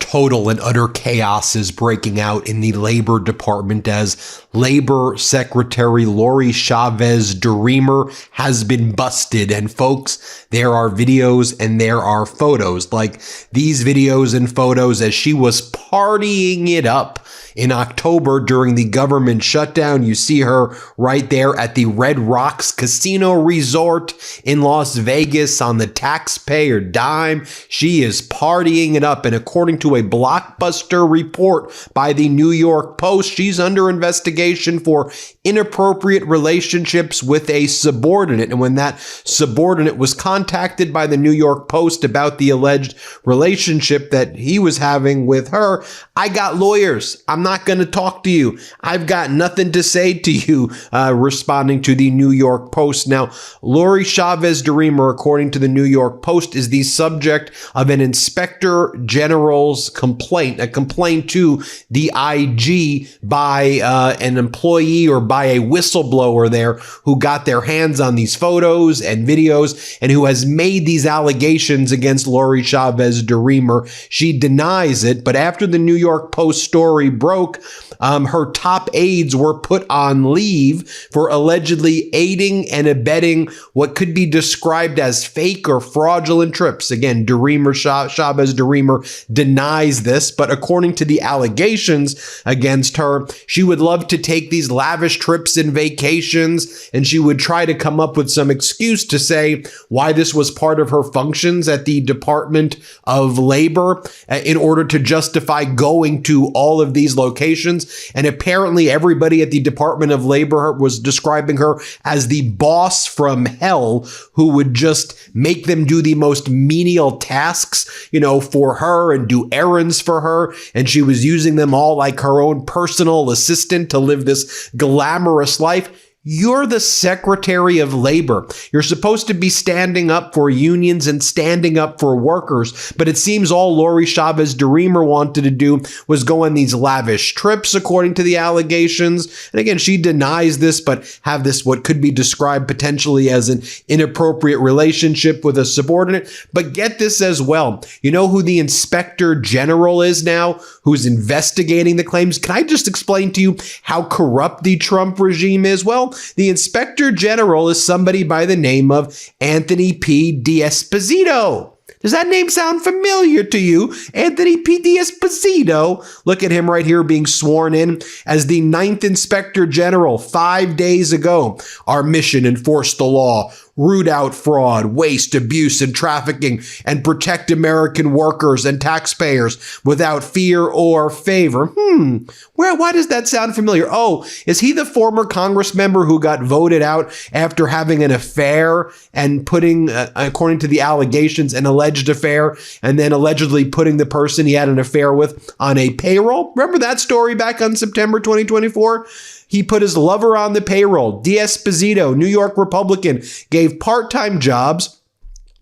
Total and utter chaos is breaking out in the Labor Department as Labor Secretary Lori Chavez-DeRemer has been busted. And folks, there are videos and there are photos, like these videos and photos as she was partying it up in October during the government shutdown. You see her right there at the Red Rocks Casino Resort in Las Vegas on the taxpayer dime. She is partying it up. And according to a Blockbuster report by the New York Post, she's under investigation for inappropriate relationships with a subordinate. And when that subordinate was contacted by the New York Post about the alleged relationship that he was having with her, I got lawyers. I'm not going to talk to you. I've got nothing to say to you, responding to the New York Post. Now, Lori Chavez-DeRemer, according to the New York Post, is the subject of an inspector general's complaint, a complaint to the IG by an employee or by a whistleblower there who got their hands on these photos and videos and who has made these allegations against Lori Chavez-DeRemer. She denies it, but after the New York Post story broke, her top aides were put on leave for allegedly aiding and abetting what could be described as fake or fraudulent trips. Again, Chavez-DeRemer denies this, but according to the allegations against her, she would love to take these lavish trips and vacations, and she would try to come up with some excuse to say why this was part of her functions at the Department of Labor in order to justify going to all of these locations. And apparently everybody at the Department of Labor was describing her as the boss from hell who would just make them do the most menial tasks, for her and do errands for her. And she was using them all like her own personal assistant to live this glamorous life. You're the Secretary of Labor. You're supposed to be standing up for unions and standing up for workers, but it seems all Lori Chavez-DeRemer wanted to do was go on these lavish trips, according to the allegations. And again, she denies this, but have this what could be described potentially as an inappropriate relationship with a subordinate. But get this as well. You know who the Inspector General is now, who's investigating the claims? Can I just explain to you how corrupt the Trump regime is? Well, the Inspector General is somebody by the name of Anthony P. D'Esposito. Does that name sound familiar to you? Anthony P. D'Esposito. Look at him right here being sworn in as the 9th Inspector General 5 days ago. Our mission: enforce the law, root out fraud, waste, abuse, and trafficking, and protect American workers and taxpayers without fear or favor. Why does that sound familiar? Oh, is he the former Congress member who got voted out after having an affair and putting, according to the allegations, an alleged affair, and then allegedly putting the person he had an affair with on a payroll? Remember that story back on September 2024? He put his lover on the payroll. D'Esposito, New York Republican, gave part-time jobs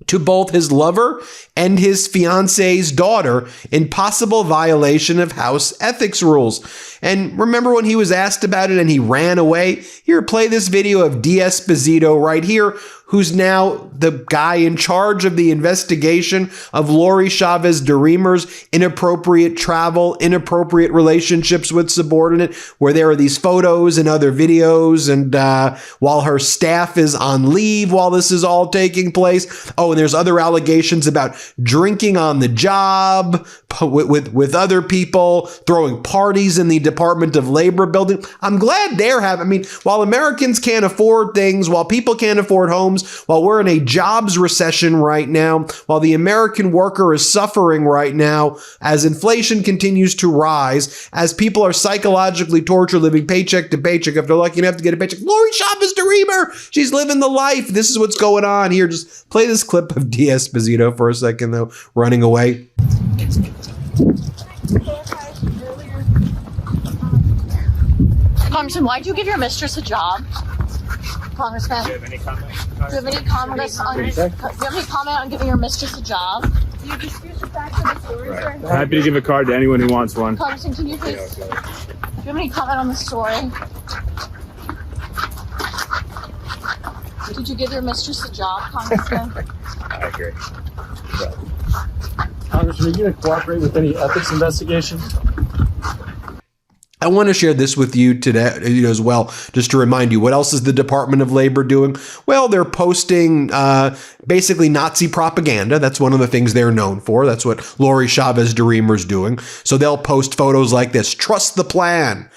to both his lover and his fiance's daughter in possible violation of House ethics rules. And remember when he was asked about it and he ran away? Here, play this video of D'Esposito right here, who's now the guy in charge of the investigation of Lori Chavez-DeRemer's inappropriate travel, inappropriate relationships with subordinate, where there are these photos and other videos, and while her staff is on leave while this is all taking place. Oh, and there's other allegations about drinking on the job with other people, throwing parties in the Department of Labor building. I'm glad they're having, while Americans can't afford things, while people can't afford homes, while we're in a jobs recession right now, while the American worker is suffering right now, as inflation continues to rise, as people are psychologically tortured living paycheck to paycheck, if they're lucky enough to get a paycheck. Lori Chavez-DeRemer, she's living the life. This is what's going on here. Just play this clip of D'Esposito for a second, though, running away. Congressman, why did you give your mistress a job? Congressman, Do you have any comment? do you have any comment on giving your mistress a job? Do you dispute the facts of the story, sir? Happy to give a card to anyone who wants one. Congressman, can you please, do you have any comment on the story? Did you give your mistress a job, Congressman? I agree. Congressman, are you going to cooperate with any ethics investigations? I want to share this with you today, as well, just to remind you, what else is the Department of Labor doing? Well, they're posting basically Nazi propaganda. That's one of the things they're known for. That's what Lori Chavez-DeRemer's doing. So they'll post photos like this: trust the plan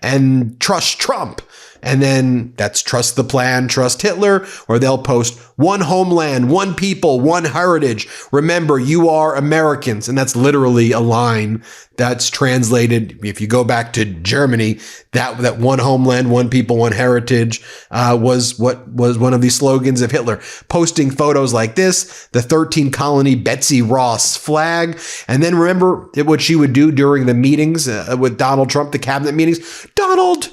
and trust Trump. And then that's trust the plan, trust Hitler. Or they'll post one homeland, one people, one heritage. Remember, you are Americans. And that's literally a line that's translated. If you go back to Germany, that one homeland, one people, one heritage was what was one of the slogans of Hitler. Posting photos like this, the 13 colony Betsy Ross flag. And then remember what she would do during the meetings with Donald Trump, the cabinet meetings. Donald,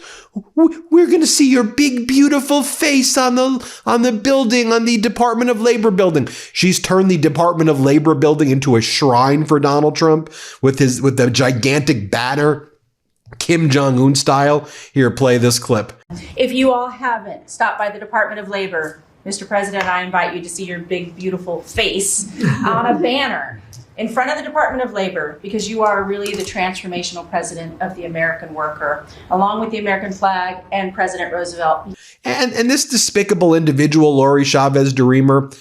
we're going to see your big, beautiful face on the building, on the Department of Labor building. She's turned the Department of Labor building into a shrine for Donald Trump with the gigantic banner, Kim Jong-un style. Here, play this clip. If you all haven't stopped by the Department of Labor, Mr. President, I invite you to see your big, beautiful face on a banner in front of the Department of Labor, because you are really the transformational president of the American worker, along with the American flag and President Roosevelt. And this despicable individual, Lori Chavez-DeRemer,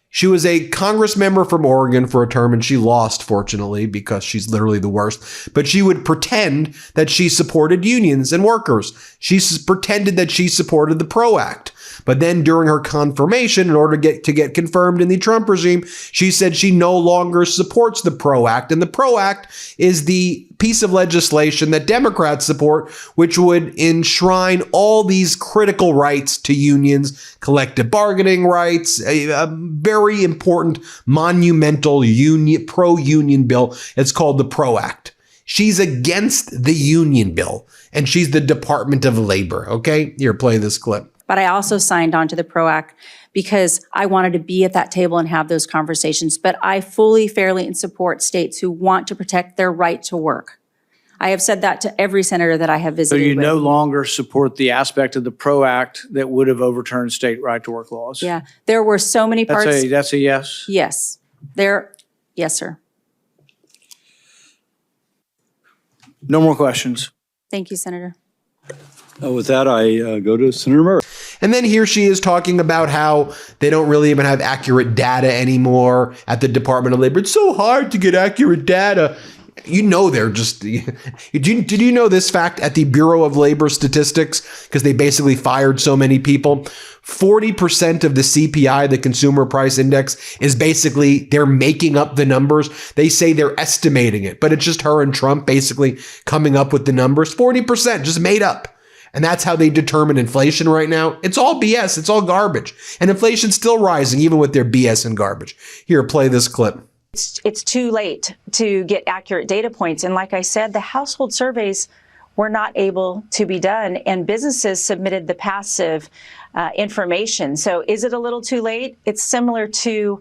she was a Congress member from Oregon for a term, and she lost, fortunately, because she's literally the worst. But she would pretend that she supported unions and workers. She pretended that she supported the PRO Act. But then during her confirmation, in order to get confirmed in the Trump regime, she said she no longer supports the PRO Act. And the PRO Act is the piece of legislation that Democrats support, which would enshrine all these critical rights to unions, collective bargaining rights, a very important, monumental pro-union bill. It's called the PRO Act. She's against the union bill, and she's the Department of Labor. Okay, here, play this clip. But I also signed on to the PRO Act because I wanted to be at that table and have those conversations. But I fully, fairly, and support states who want to protect their right to work. I have said that to every senator that I have So visited you with. no longer support the aspect of the PRO Act that would have overturned state right to work laws? Yeah, there were so many parts. That's a yes? Yes. Yes, sir. No more questions. Thank you, Senator. With that, I go to Senator Murray. And then here she is talking about how they don't really even have accurate data anymore at the Department of Labor. It's so hard to get accurate data. You know, they're just, did you know this fact at the Bureau of Labor Statistics? Because they basically fired so many people. 40% of the CPI, the Consumer Price Index, is basically, they're making up the numbers. They say they're estimating it, but it's just her and Trump basically coming up with the numbers. 40% just made up. And that's how they determine inflation right now. It's all BS. It's all garbage. And inflation's still rising, even with their BS and garbage. Here, play this clip. It's too late to get accurate data points. And like I said, the household surveys were not able to be done, and businesses submitted the passive information. So is it a little too late? It's similar to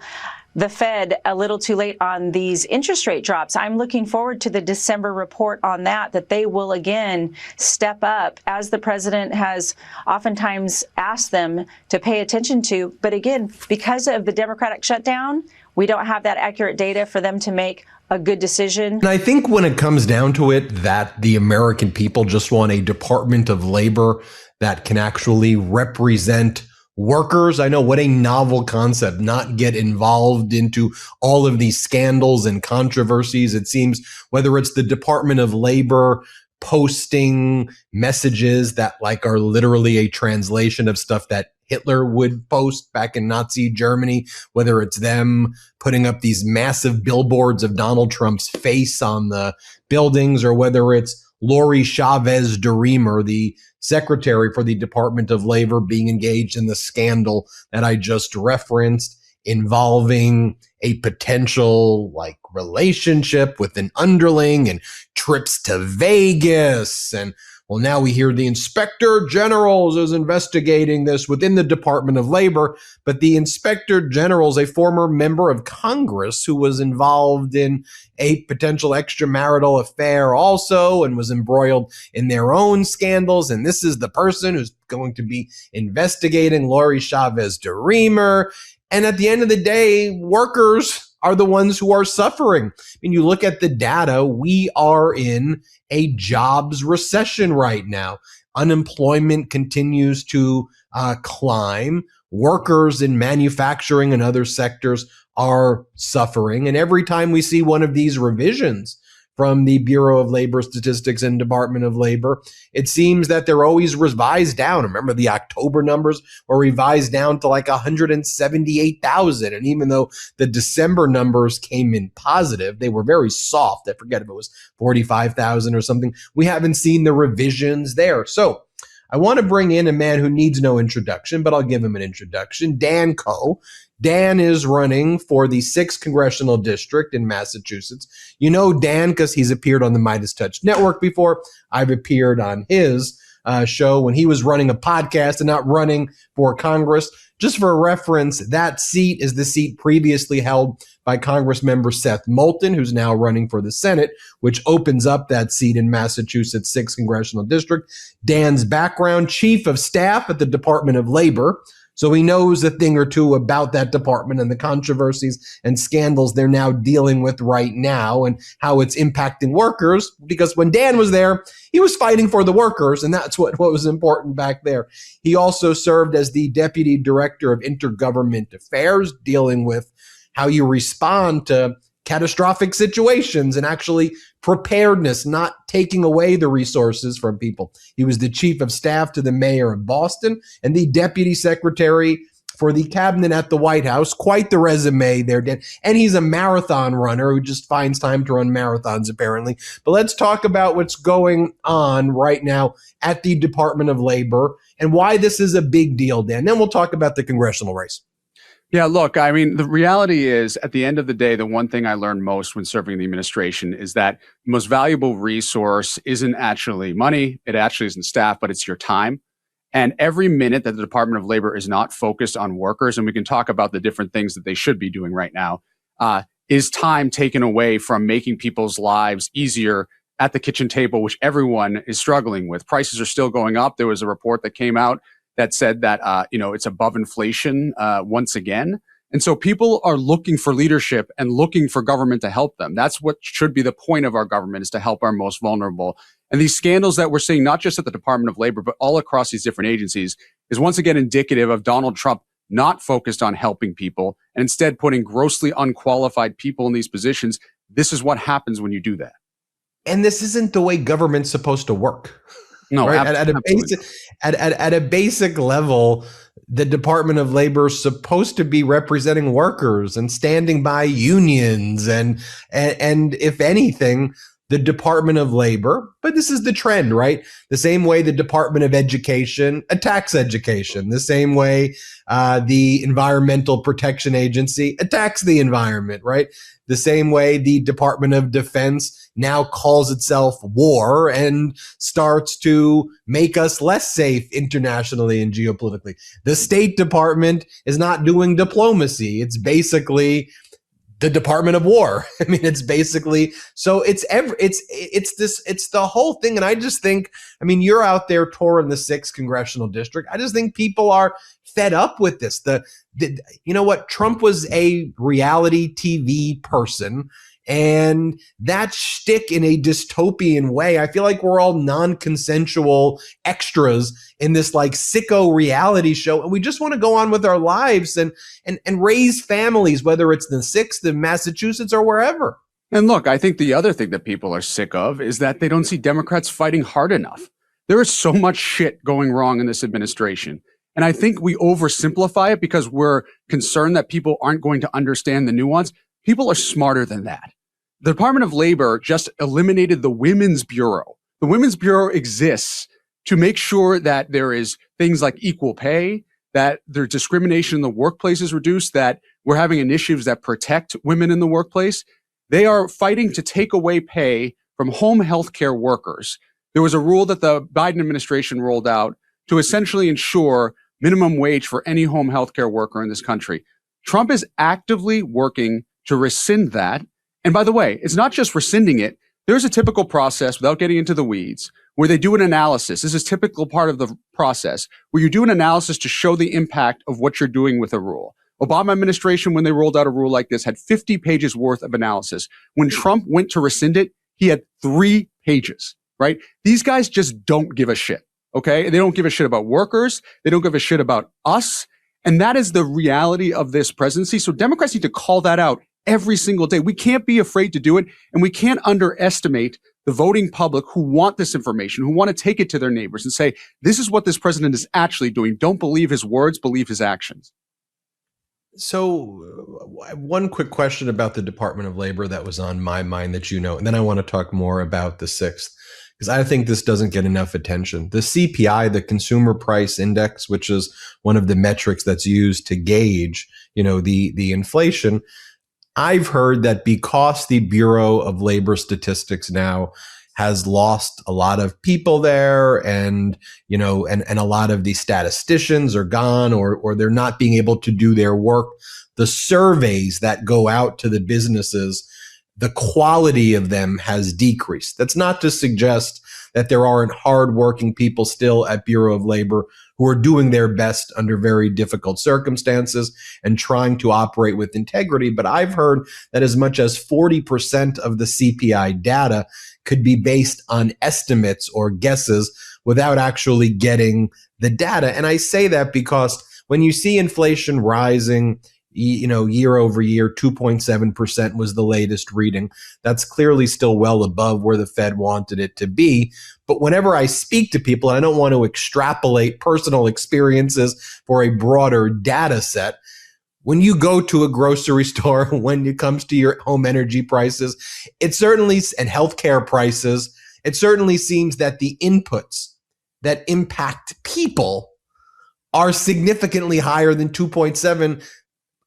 the Fed, a little too late on these interest rate drops. I'm looking forward to the December report on that they will again step up, as the president has oftentimes asked them to pay attention to. But again, because of the Democratic shutdown, we don't have that accurate data for them to make a good decision. And I think when it comes down to it, that the American people just want a Department of Labor that can actually represent workers. I know, what a novel concept, not get involved into all of these scandals and controversies. It seems whether it's the Department of Labor posting messages that like are literally a translation of stuff that Hitler would post back in Nazi Germany, whether it's them putting up these massive billboards of Donald Trump's face on the buildings, or whether it's Lori Chavez-DeRemer, the secretary for the Department of Labor, being engaged in the scandal that I just referenced, involving a potential like relationship with an underling and trips to Vegas. And well, now we hear the Inspector General is investigating this within the Department of Labor, but the Inspector General is a former member of Congress who was involved in a potential extramarital affair also and was embroiled in their own scandals. And this is the person who's going to be investigating Lori Chavez-DeRemer. And at the end of the day, workers are the ones who are suffering. I mean, you look at the data, we are in a jobs recession right now. Unemployment continues to climb. Workers in manufacturing and other sectors are suffering. And every time we see one of these revisions from the Bureau of Labor Statistics and Department of Labor, it seems that they're always revised down. Remember, the October numbers were revised down to like 178,000. And even though the December numbers came in positive, they were very soft. I forget if it was 45,000 or something. We haven't seen the revisions there. So I want to bring in a man who needs no introduction, but I'll give him an introduction. Dan Koh. Dan is running for the 6th Congressional District in Massachusetts. You know Dan because he's appeared on the MeidasTouch network before. I've appeared on his show when he was running a podcast and not running for Congress. Just for reference, that seat is the seat previously held by Congressmember Seth Moulton, who's now running for the Senate, which opens up that seat in Massachusetts' 6th Congressional District. Dan's background, Chief of Staff at the Department of Labor. So he knows a thing or two about that department and the controversies and scandals they're now dealing with right now and how it's impacting workers. Because when Dan was there, he was fighting for the workers, and that's what was important back there. He also served as the Deputy Director of Intergovernment Affairs, dealing with how you respond to catastrophic situations and actually preparedness, not taking away the resources from people. He was the Chief of Staff to the Mayor of Boston and the Deputy Secretary for the Cabinet at the White House. Quite the resume there, Dan. And he's a marathon runner who just finds time to run marathons, apparently. But let's talk about what's going on right now at the Department of Labor and why this is a big deal, Dan. Then we'll talk about the congressional race. Yeah, look, I mean, the reality is, at the end of the day, the one thing I learned most when serving the administration is that the most valuable resource isn't actually money, it actually isn't staff, but it's your time. And every minute that the Department of Labor is not focused on workers, and we can talk about the different things that they should be doing right now, is time taken away from making people's lives easier at the kitchen table, which everyone is struggling with. Prices are still going up. There was a report that came out that said that, it's above inflation once again. And so people are looking for leadership and looking for government to help them. That's what should be the point of our government, is to help our most vulnerable. And these scandals that we're seeing, not just at the Department of Labor, but all across these different agencies, is once again indicative of Donald Trump not focused on helping people and instead putting grossly unqualified people in these positions. This is what happens when you do that. And this isn't the way government's supposed to work. No, right? At a basic level, the Department of Labor is supposed to be representing workers and standing by unions and if anything, the Department of Labor, but this is the trend, right? The same way the Department of Education attacks education, the same way the Environmental Protection Agency attacks the environment, right? The same way the Department of Defense now calls itself war and starts to make us less safe internationally and geopolitically. The State Department is not doing diplomacy. It's basically the Department of War. I mean, it's basically, so it's the whole thing. And I just think, I mean, you're out there touring the 6th Congressional District. I just think people are fed up with this. You know what? Trump was a reality TV person, and that shtick in a dystopian way, I feel like we're all non-consensual extras in this like sicko reality show. And we just want to go on with our lives and raise families, whether it's the 6th in Massachusetts or wherever. And look, I think the other thing that people are sick of is that they don't see Democrats fighting hard enough. There is so much shit going wrong in this administration. And I think we oversimplify it because we're concerned that people aren't going to understand the nuance. People are smarter than that. The Department of Labor just eliminated the Women's Bureau. The Women's Bureau exists to make sure that there is things like equal pay, that their discrimination in the workplace is reduced, that we're having initiatives that protect women in the workplace. They are fighting to take away pay from home health care workers. There was a rule that the Biden administration rolled out to essentially ensure minimum wage for any home health care worker in this country. Trump is actively working to rescind that. And by the way, it's not just rescinding it. There's a typical process, without getting into the weeds, where they do an analysis. This is a typical part of the process, where you do an analysis to show the impact of what you're doing with a rule. Obama administration, when they rolled out a rule like this, had 50 pages worth of analysis. When Trump went to rescind it, he had 3 pages, right? These guys just don't give a shit, okay? They don't give a shit about workers. They don't give a shit about us. And that is the reality of this presidency. So Democrats need to call that out every single day. We can't be afraid to do it. And we can't underestimate the voting public who want this information, who want to take it to their neighbors and say, this is what this president is actually doing. Don't believe his words, believe his actions. So one quick question about the Department of Labor that was on my mind that you know, and then I want to talk more about the 6th, because I think this doesn't get enough attention. The CPI, the Consumer Price Index, which is one of the metrics that's used to gauge, the inflation. I've heard that because the Bureau of Labor Statistics now has lost a lot of people there, and a lot of the statisticians are gone, or they're not being able to do their work. The surveys that go out to the businesses, the quality of them has decreased. That's not to suggest that there aren't hardworking people still at Bureau of Labor who are doing their best under very difficult circumstances and trying to operate with integrity. But I've heard that as much as 40% of the CPI data could be based on estimates or guesses without actually getting the data. And I say that because when you see inflation rising, year over year, 2.7% was the latest reading. That's clearly still well above where the Fed wanted it to be. But whenever I speak to people, and I don't want to extrapolate personal experiences for a broader data set, when you go to a grocery store, when it comes to your home energy prices, and healthcare prices, it certainly seems that the inputs that impact people are significantly higher than 2.7.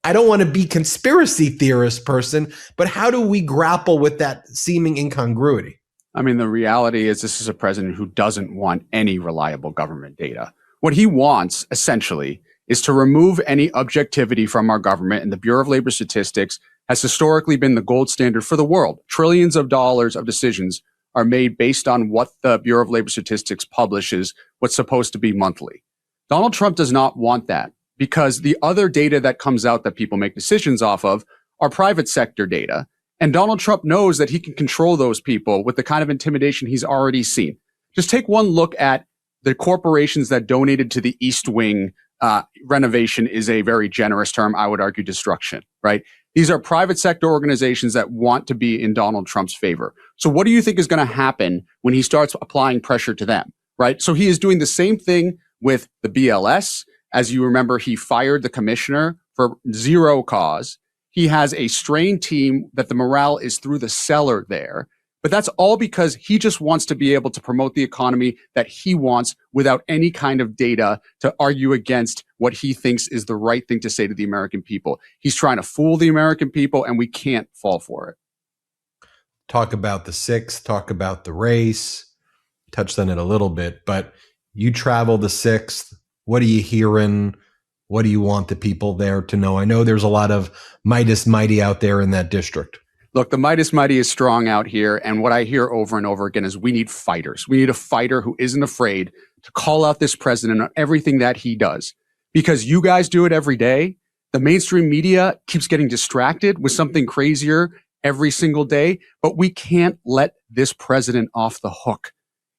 I don't want to be conspiracy theorist person, but how do we grapple with that seeming incongruity? I mean, the reality is this is a president who doesn't want any reliable government data. What he wants, essentially, is to remove any objectivity from our government, and the Bureau of Labor Statistics has historically been the gold standard for the world. Trillions of dollars of decisions are made based on what the Bureau of Labor Statistics publishes, what's supposed to be monthly. Donald Trump does not want that, because the other data that comes out that people make decisions off of are private sector data. And Donald Trump knows that he can control those people with the kind of intimidation he's already seen. Just take one look at the corporations that donated to the East Wing. Renovation is a very generous term. I would argue destruction, right? These are private sector organizations that want to be in Donald Trump's favor. So what do you think is going to happen when he starts applying pressure to them, right? So he is doing the same thing with the BLS. As you remember, he fired the commissioner for zero cause. He has a strained team that the morale is through the cellar there. But that's all because he just wants to be able to promote the economy that he wants without any kind of data to argue against what he thinks is the right thing to say to the American people. He's trying to fool the American people, and we can't fall for it. Talk about the 6th, talk about the race, touched on it a little bit, but you travel the 6th. What are you hearing? What do you want the people there to know? I know there's a lot of Meidas Mighty out there in that district. Look, the Meidas Mighty is strong out here. And what I hear over and over again is we need fighters. We need a fighter who isn't afraid to call out this president on everything that he does. Because you guys do it every day. The mainstream media keeps getting distracted with something crazier every single day. But we can't let this president off the hook.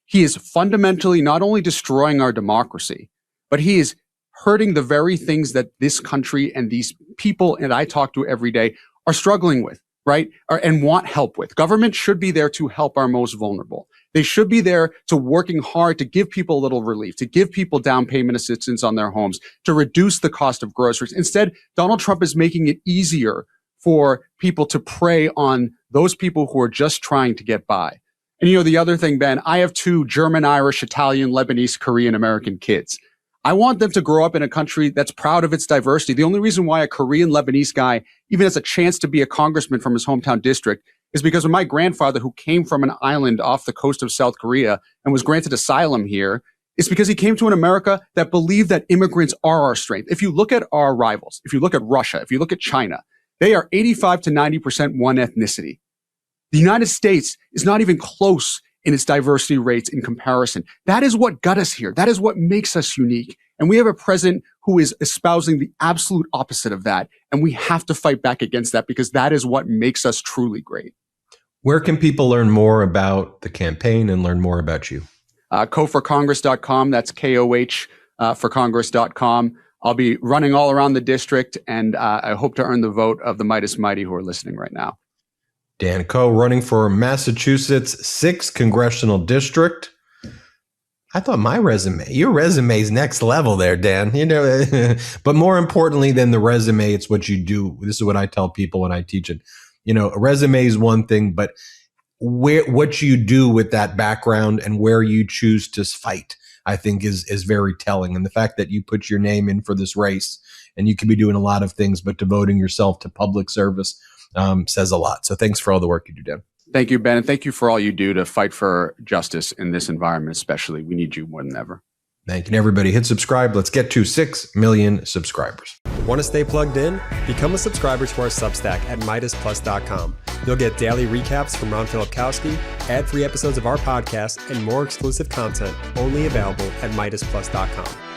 He is fundamentally not only destroying our democracy, but he is hurting the very things that this country and these people that I talk to every day are struggling with. Right? And want help with. Government should be there to help our most vulnerable. They should be there to working hard to give people a little relief, to give people down payment assistance on their homes, to reduce the cost of groceries. Instead, Donald Trump is making it easier for people to prey on those people who are just trying to get by. And the other thing, Ben, I have 2 German, Irish, Italian, Lebanese, Korean American kids. I want them to grow up in a country that's proud of its diversity. The only reason why a Korean Lebanese guy even has a chance to be a congressman from his hometown district is because when my grandfather, who came from an island off the coast of South Korea and was granted asylum here, it's because he came to an America that believed that immigrants are our strength. If you look at our rivals, if you look at Russia, if you look at China, they are 85 to 90% one ethnicity. The United States is not even close in its diversity rates in comparison. That is what got us here. That is what makes us unique. And we have a president who is espousing the absolute opposite of that. And we have to fight back against that because that is what makes us truly great. Where can people learn more about the campaign and learn more about you? KohForCongress.com. That's KOH for Congress.com. I'll be running all around the district, and I hope to earn the vote of the Meidas Mighty who are listening right now. Dan Koh running for Massachusetts 6th Congressional District. I thought your resume's next level there, Dan. But more importantly than the resume, it's what you do. This is what I tell people when I teach it. A resume is one thing, but what you do with that background and where you choose to fight, I think is very telling. And the fact that you put your name in for this race, and you could be doing a lot of things, but devoting yourself to public service says a lot. So thanks for all the work you do, Dan. Thank you, Ben. And thank you for all you do to fight for justice in this environment, especially. We need you more than ever. Thank you. And everybody hit subscribe. Let's get to 6 million subscribers. Want to stay plugged in? Become a subscriber to our Substack at MeidasPlus.com. You'll get daily recaps from Ron Filipkowski, ad-free episodes of our podcast, and more exclusive content only available at MeidasPlus.com.